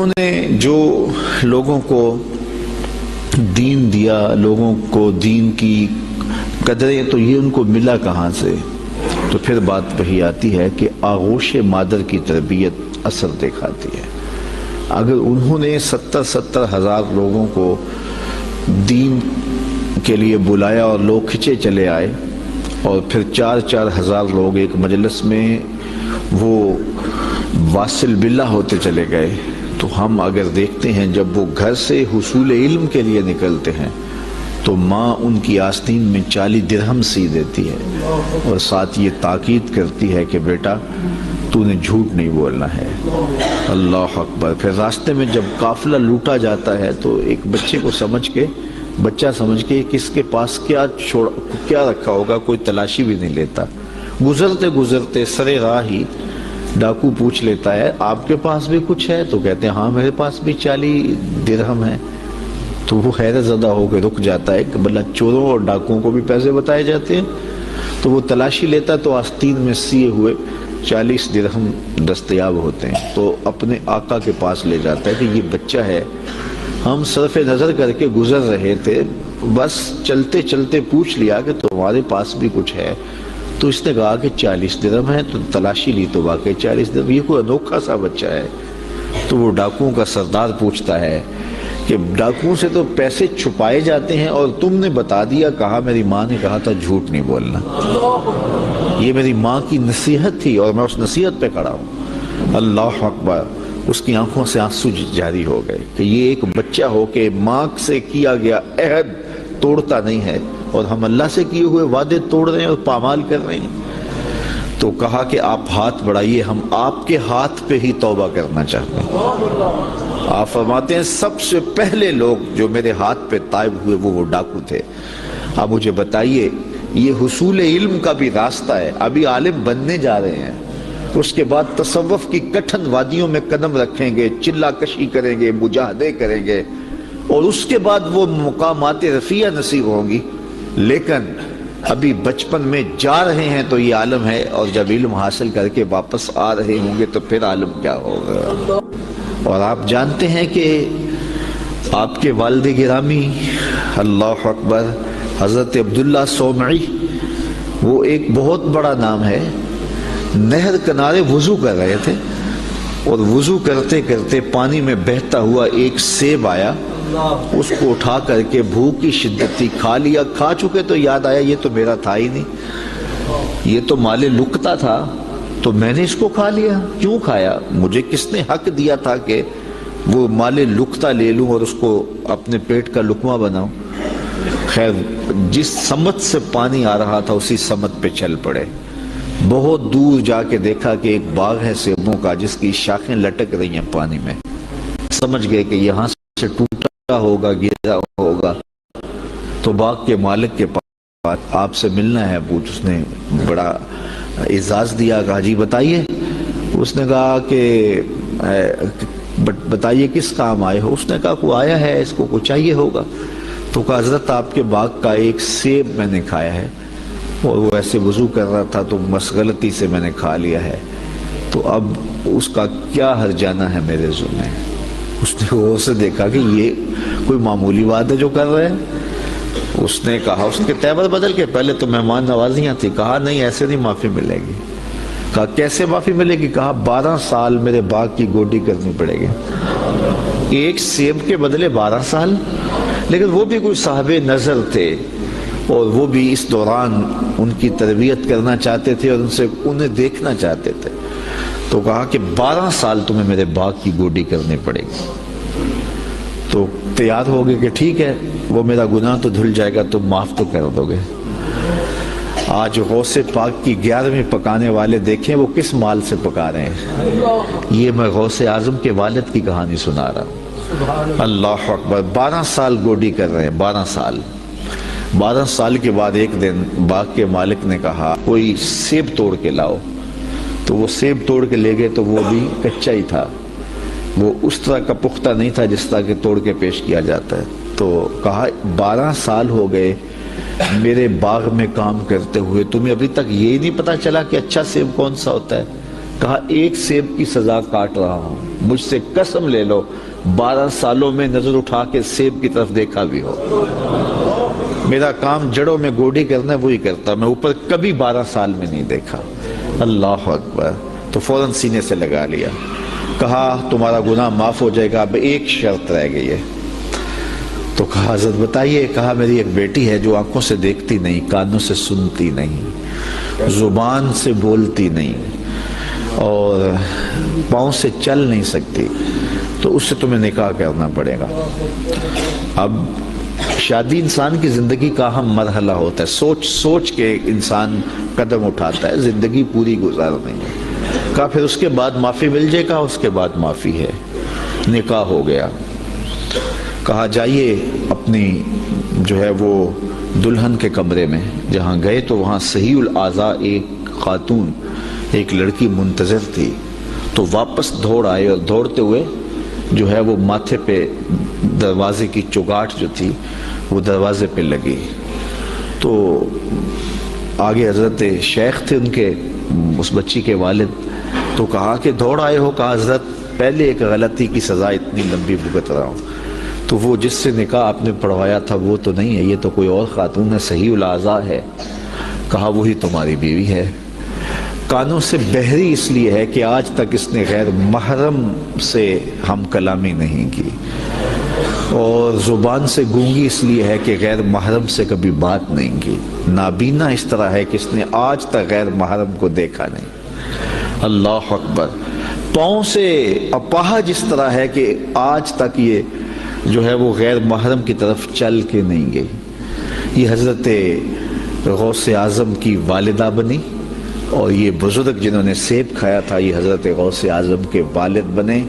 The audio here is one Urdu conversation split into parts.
نے جو لوگوں کو دین دیا، لوگوں کو دین کی قدریں، تو یہ ان کو ملا کہاں سے؟ تو پھر بات وہی آتی ہے کہ آغوش مادر کی تربیت اثر دکھاتی ہے۔ اگر انہوں نے 70 ہزار لوگوں کو دین کے لیے بلایا اور لوگ کھچے چلے آئے، اور پھر 4 ہزار لوگ ایک مجلس میں وہ واصل باللہ ہوتے چلے گئے، تو ہم اگر دیکھتے ہیں جب وہ گھر سے حصول علم کے لیے نکلتے ہیں تو ماں ان کی آستین میں 40 درہم سی دیتی ہے اور ساتھ یہ تاکید کرتی ہے کہ بیٹا تو نے جھوٹ نہیں بولنا ہے۔ اللہ اکبر۔ پھر راستے میں جب قافلہ لوٹا جاتا ہے تو ایک بچے کو بچہ سمجھ کے کس کے پاس کیا رکھا ہوگا کوئی تلاشی بھی نہیں لیتا۔ گزرتے سرے راہ ہی ڈاکو پوچھ لیتا ہے آپ کے پاس بھی کچھ ہے؟ تو کہتے ہیں ہاں میرے پاس بھی 40 درہم ہے۔ تو وہ حیرت زدہ ہو کے رک جاتا ہے کہ بلہ چوروں اور ڈاکوؤں کو بھی پیسے بتائے جاتے ہیں۔ تو وہ تلاشی لیتا تو آستین میں سیے ہوئے 40 درہم دستیاب ہوتے ہیں، تو اپنے آقا کے پاس لے جاتا ہے کہ یہ بچہ ہے، ہم صرف نظر کر کے گزر رہے تھے، بس چلتے چلتے پوچھ لیا کہ تمہارے پاس بھی کچھ ہے؟ تو اس نے کہا کہ 40 درہم ہے۔ تو تلاشی لی تو واقعی 40 درہم، یہ کوئی انوکھا سا بچہ ہے۔ تو وہ ڈاکوؤں کا سردار پوچھتا ہے کہ ڈاکوؤں سے تو پیسے چھپائے جاتے ہیں اور تم نے بتا دیا، کہا میری ماں نے کہا تھا جھوٹ نہیں بولنا، یہ میری ماں کی نصیحت تھی اور میں اس نصیحت پہ کھڑا ہوں۔ اللہ اکبر۔ اس کی آنکھوں سے آنسو جاری ہو گئے کہ یہ ایک بچہ ہو کہ ماں سے کیا گیا عہد توڑتا نہیں ہے، اور ہم اللہ سے کیے ہوئے وعدے توڑ رہے ہیں اور پامال کر رہے ہیں۔ تو کہا کہ آپ ہاتھ بڑھائیے، ہم آپ کے ہاتھ پہ ہی توبہ کرنا چاہتے ہیں۔ آپ فرماتے ہیں سب سے پہلے لوگ جو میرے ہاتھ پہ تائب ہوئے وہ ڈاکو تھے۔ اب مجھے بتائیے، یہ حصول علم کا بھی راستہ ہے، ابھی عالم بننے جا رہے ہیں، اس کے بعد تصوف کی کٹھن وادیوں میں قدم رکھیں گے، چلا کشی کریں گے، مجاہدے کریں گے، اور اس کے بعد وہ مقامات رفیع نصیب ہوں گی، لیکن ابھی بچپن میں جا رہے ہیں تو یہ عالم ہے، اور جب علم حاصل کر کے واپس آ رہے ہوں گے تو پھر عالم کیا ہوگا۔ اور آپ جانتے ہیں کہ آپ کے والد گرامی اللہ اکبر حضرت عبداللہ صومعی، وہ ایک بہت بڑا نام ہے، نہر کنارے وضو کر رہے تھے، اور وضو کرتے کرتے پانی میں بہتا ہوا ایک سیب آیا، اس کو اٹھا کر کے بھوک کی شدت تھی، کھا لیا، کھا چکے تو یاد آیا یہ تو میرا تھا ہی نہیں، یہ تو مال لقطہ تھا، تو میں نے اس کو کھا لیا۔ کیوں کھایا؟ مجھے کس نے حق دیا تھا کہ وہ مال لقطہ لے لوں اور اس کو اپنے پیٹ کا لقمہ بناؤں؟ خیر، جس سمت سے پانی آ رہا تھا اسی سمت پہ چل پڑے۔ بہت دور جا کے دیکھا کہ ایک باغ ہے سیبوں کا جس کی شاخیں لٹک رہی ہیں پانی میں، سمجھ گئے کہ یہاں سے ٹوٹا ہوگا، گرا ہوگا، تو باغ کے مالک کے پاس آپ سے ملنا ہے پوچھ، اس نے بڑا اعزاز دیا، کہا جی بتائیے۔ اس نے کہا کہ بتائیے کس کام آئے ہو؟ اس نے کہا کوئی آیا ہے، اس کو کچھ چاہیے ہوگا۔ تو کہا حضرت آپ کے باغ کا ایک سیب میں نے کھایا ہے، اور وہ ایسے وضو کر رہا تھا تو غلطی سے میں نے کھا لیا ہے، تو اب اس کا کیا ہرجانہ ہے میرے ذمہ؟ اس نے غور سے دیکھا کہ یہ کوئی معمولی بات ہے جو کر رہے ہیں۔ اس نے کہا، اس کے تیور بدل کے، پہلے تو مہمان نوازیاں تھی، کہا نہیں ایسے نہیں معافی ملے گی۔ کہا کیسے معافی ملے گی؟ کہا 12 سال میرے باغ کی گوڈی کرنی پڑے گی۔ ایک سیب کے بدلے 12 سال؟ لیکن وہ بھی کوئی صاحب نظر تھے، اور وہ بھی اس دوران ان کی تربیت کرنا چاہتے تھے اور انہیں دیکھنا چاہتے تھے، تو کہا کہ 12 سال تمہیں میرے باغ کی گوڈی کرنی پڑے گی۔ تو تیار ہو گئے کہ ٹھیک ہے، وہ میرا گناہ تو دھل جائے گا، تم معاف تو کر دو گے۔ آج غوث پاک کی 11ویں پکانے والے دیکھیں وہ کس مال سے پکا رہے ہیں۔ یہ میں غوث اعظم کے والد کی کہانی سنا رہا ہوں۔ اللہ اکبر۔ 12 سال گوڈی کر رہے ہیں، 12 سال۔ 12 سال کے بعد ایک دن باغ کے مالک نے کہا کوئی سیب توڑ کے لاؤ، تو وہ سیب توڑ کے لے گئے، تو وہ بھی کچا ہی تھا، وہ اس طرح کا پختہ نہیں تھا جس طرح کہ توڑ کے پیش کیا جاتا ہے۔ تو کہا 12 سال ہو گئے میرے باغ میں کام کرتے ہوئے، تمہیں ابھی تک یہی نہیں پتا چلا کہ اچھا سیب کون سا ہوتا ہے؟ کہا ایک سیب کی سزا کاٹ رہا ہوں، مجھ سے قسم لے لو 12 سالوں میں نظر اٹھا کے سیب کی طرف دیکھا بھی ہو، میرا کام جڑوں میں گوڈی کرنا ہے وہی کرتا، میں اوپر کبھی 12 سال میں نہیں دیکھا۔ اللہ اکبر۔ تو فوراً سینے سے لگا لیا، کہا تمہارا گناہ معاف ہو جائے گا، اب ایک شرط رہ گئی ہے۔ تو کہا حضرت بتائیے۔ کہا میری ایک بیٹی ہے جو آنکھوں سے دیکھتی نہیں، کانوں سے سنتی نہیں، زبان سے بولتی نہیں اور پاؤں سے چل نہیں سکتی، تو اس سے تمہیں نکاح کرنا پڑے گا۔ اب شادی انسان کی زندگی کا اہم مرحلہ ہوتا ہے، سوچ سوچ کے انسان قدم اٹھاتا ہے، زندگی پوری گزارنی ہے۔ کہا پھر اس کے بعد معافی مل جائے گا؟ اس کے بعد معافی ہے۔ نکاح ہو گیا۔ کہا جائیے اپنی جو ہے وہ دلہن کے کمرے میں۔ جہاں گئے تو وہاں صحیح الاعضاء ایک خاتون، ایک لڑکی منتظر تھی، تو واپس دوڑ آئے اور دوڑتے ہوئے جو ہے وہ ماتھے پہ دروازے کی چگاٹ جو تھی وہ دروازے پہ لگی۔ تو آگے حضرت شیخ تھے ان کے، اس بچی کے والد، تو کہا کہ دوڑ آئے ہو؟ کہا حضرت پہلے ایک غلطی کی سزا اتنی لمبی بھگت رہا ہوں، تو وہ جس سے نکاح آپ نے پڑھوایا تھا وہ تو نہیں ہے، یہ تو کوئی اور خاتون ہے، صحیح الاعضاء ہے۔ کہا وہی تمہاری بیوی ہے۔ کانوں سے بہری اس لیے ہے کہ آج تک اس نے غیر محرم سے ہم کلامی نہیں کی، اور زبان سے گونگی اس لیے ہے کہ غیر محرم سے کبھی بات نہیں کی، نابینا اس طرح ہے کہ اس نے آج تک غیر محرم کو دیکھا نہیں۔ اللہ اکبر۔ پاؤں سے اپاہج اس طرح ہے کہ آج تک یہ جو ہے وہ غیر محرم کی طرف چل کے نہیں گئی۔ یہ حضرت غوث اعظم کی والدہ بنی، اور یہ بزرگ جنہوں نے سیب کھایا تھا یہ حضرت غوث اعظم کے والد بنے۔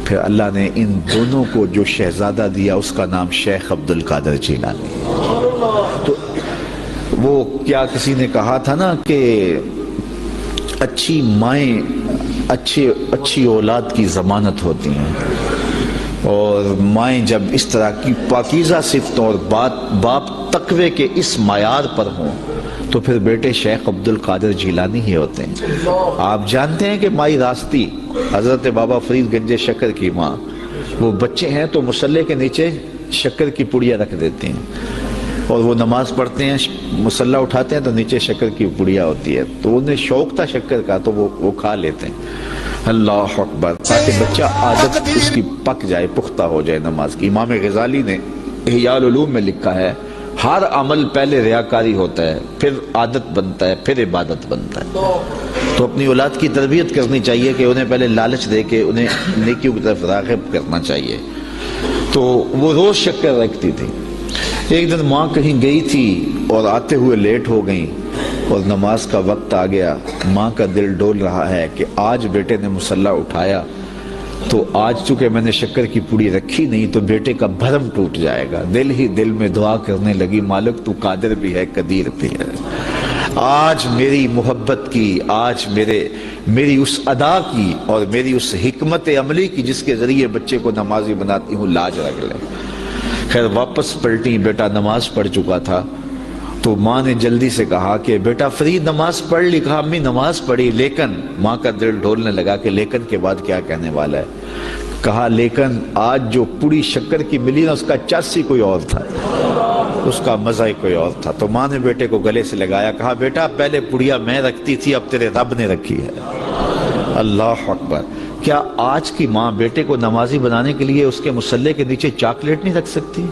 پھر اللہ نے ان دونوں کو جو شہزادہ دیا اس کا نام شیخ عبد القادر جیلانی۔ تو وہ کیا کسی نے کہا تھا نا کہ اچھی مائیں اچھی اولاد کی ضمانت ہوتی ہیں، اور مائیں جب اس طرح کی پاکیزہ صفتوں اور باپ تقوی کے اس معیار پر ہوں تو پھر بیٹے شیخ عبد القادر جیلانی ہی ہوتے ہیں۔ آپ جانتے ہیں کہ مائی راستی حضرت بابا فرید گنج شکر کی ماں، وہ بچے ہیں تو مصلے کے نیچے شکر کی پڑیا رکھ دیتے ہیں، اور وہ نماز پڑھتے ہیں، مصلہ اٹھاتے ہیں تو نیچے شکر کی پڑیا ہوتی ہے، تو انہیں شوق تھا شکر کا تو وہ کھا لیتے ہیں۔ اللہ اکبر۔ تاکہ بچہ عادت اس کی پک جائے، پختہ ہو جائے نماز کی۔ امام غزالی نے احیاء العلوم میں لکھا ہے ہر عمل پہلے ریاکاری ہوتا ہے، پھر عادت بنتا ہے، پھر عبادت بنتا ہے۔ تو اپنی اولاد کی تربیت کرنی چاہیے کہ انہیں پہلے لالچ دے کے انہیں نیکیوں کی طرف راغب کرنا چاہیے۔ تو وہ روز شکر رکھتی تھی۔ ایک دن ماں کہیں گئی تھی اور آتے ہوئے لیٹ ہو گئیں، اور نماز کا وقت آ گیا۔ ماں کا دل ڈول رہا ہے کہ آج بیٹے نے مصلہ اٹھایا تو آج چونکہ میں نے شکر کی پوڑی رکھی نہیں تو بیٹے کا بھرم ٹوٹ جائے گا۔ دل ہی دل میں دعا کرنے لگی، مالک تو قادر بھی ہے قدیر بھی ہے، آج میری محبت کی، آج میری اس ادا کی اور میری اس حکمت عملی کی جس کے ذریعے بچے کو نمازی بناتی ہوں، لاج رکھ لے۔ خیر واپس پلٹی، بیٹا نماز پڑھ چکا تھا، تو ماں نے جلدی سے کہا کہ بیٹا فرید نماز پڑھ لی؟ کہا امی نماز پڑھی، لیکن ماں کا دل ڈھولنے لگا کہ لیکن کے بعد کیا کہنے والا ہے۔ کہا لیکن آج جو پوری شکر کی ملی نا اس کا چاسی کوئی اور تھا، اس کا مزہ ہی کوئی اور تھا۔ تو ماں نے بیٹے کو گلے سے لگایا، کہا بیٹا پہلے پڑیا میں رکھتی تھی، اب تیرے رب نے رکھی ہے۔ اللہ اکبر۔ کیا آج کی ماں بیٹے کو نمازی بنانے کے لیے اس کے مصلے کے نیچے چاکلیٹ نہیں رکھ سکتی؟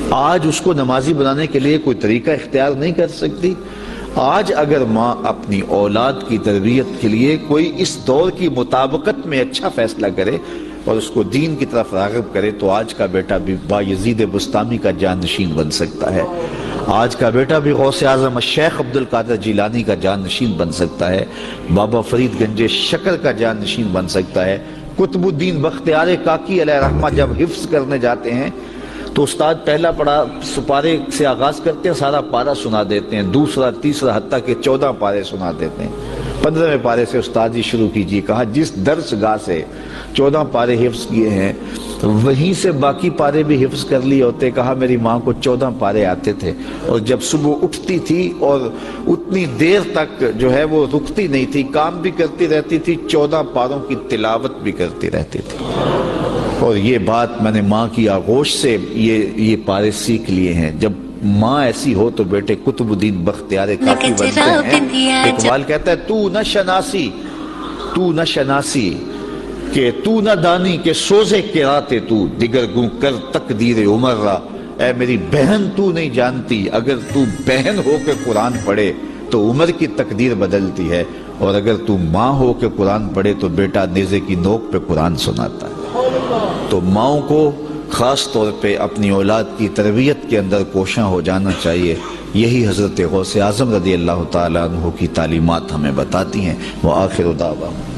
آج اس کو نمازی بنانے کے لیے کوئی طریقہ اختیار نہیں کر سکتی؟ آج اگر ماں اپنی اولاد کی تربیت کے لیے کوئی اس دور کی مطابقت میں اچھا فیصلہ کرے اور اس کو دین کی طرف راغب کرے تو آج کا بیٹا بھی بایزید بستامی کا جانشین بن سکتا ہے، آج کا بیٹا بھی غوث اعظم شیخ عبد القادر جیلانی کا جانشین بن سکتا ہے، بابا فرید گنج شکر کا جانشین بن سکتا ہے۔ قطب الدین بختیار کاکی علیہ رحمہ جب حفظ کرنے جاتے ہیں تو استاد پہلا پڑھا سپارے سے آغاز کرتے ہیں، سارا پارہ سنا دیتے ہیں، دوسرا تیسرا حتیٰ کہ 14 پارے سنا دیتے ہیں۔ 15ویں پارے سے استاد جی شروع کیجیے۔ کہا جس درس گاہ سے 14 پارے حفظ کیے ہیں وہیں سے باقی پارے بھی حفظ کر لیے ہوتے. کہا میری ماں کو 14 پارے آتے تھے اور جب صبح اٹھتی تھی اور اتنی دیر تک جو ہے وہ رکتی نہیں تھی, کام بھی کرتی رہتی تھی, 14 پاروں کی تلاوت بھی کرتی رہتی تھی. اور یہ بات میں نے ماں کی آغوش سے یہ پارے سیکھ لیے ہیں. جب ماں ایسی ہو تو بیٹے قطب الدین بختیار کافی بنتے ہیں. اقبال کہتا ہے تو نہ شناسی کہ تو نہ دانی کہ سوزے کراتے تو دیگر گوں کر تقدیر عمر را. اے میری بہن تو نہیں جانتی, اگر تو بہن ہو کے قرآن پڑھے تو عمر کی تقدیر بدلتی ہے, اور اگر تو ماں ہو کے قرآن پڑھے تو بیٹا نیزے کی نوک پہ قرآن سناتا ہے. تو ماؤں کو خاص طور پہ اپنی اولاد کی تربیت کے اندر کوشاں ہو جانا چاہیے. یہی حضرت غوث اعظم رضی اللہ تعالیٰ عنہ کی تعلیمات ہمیں بتاتی ہیں. وآخر دعوانا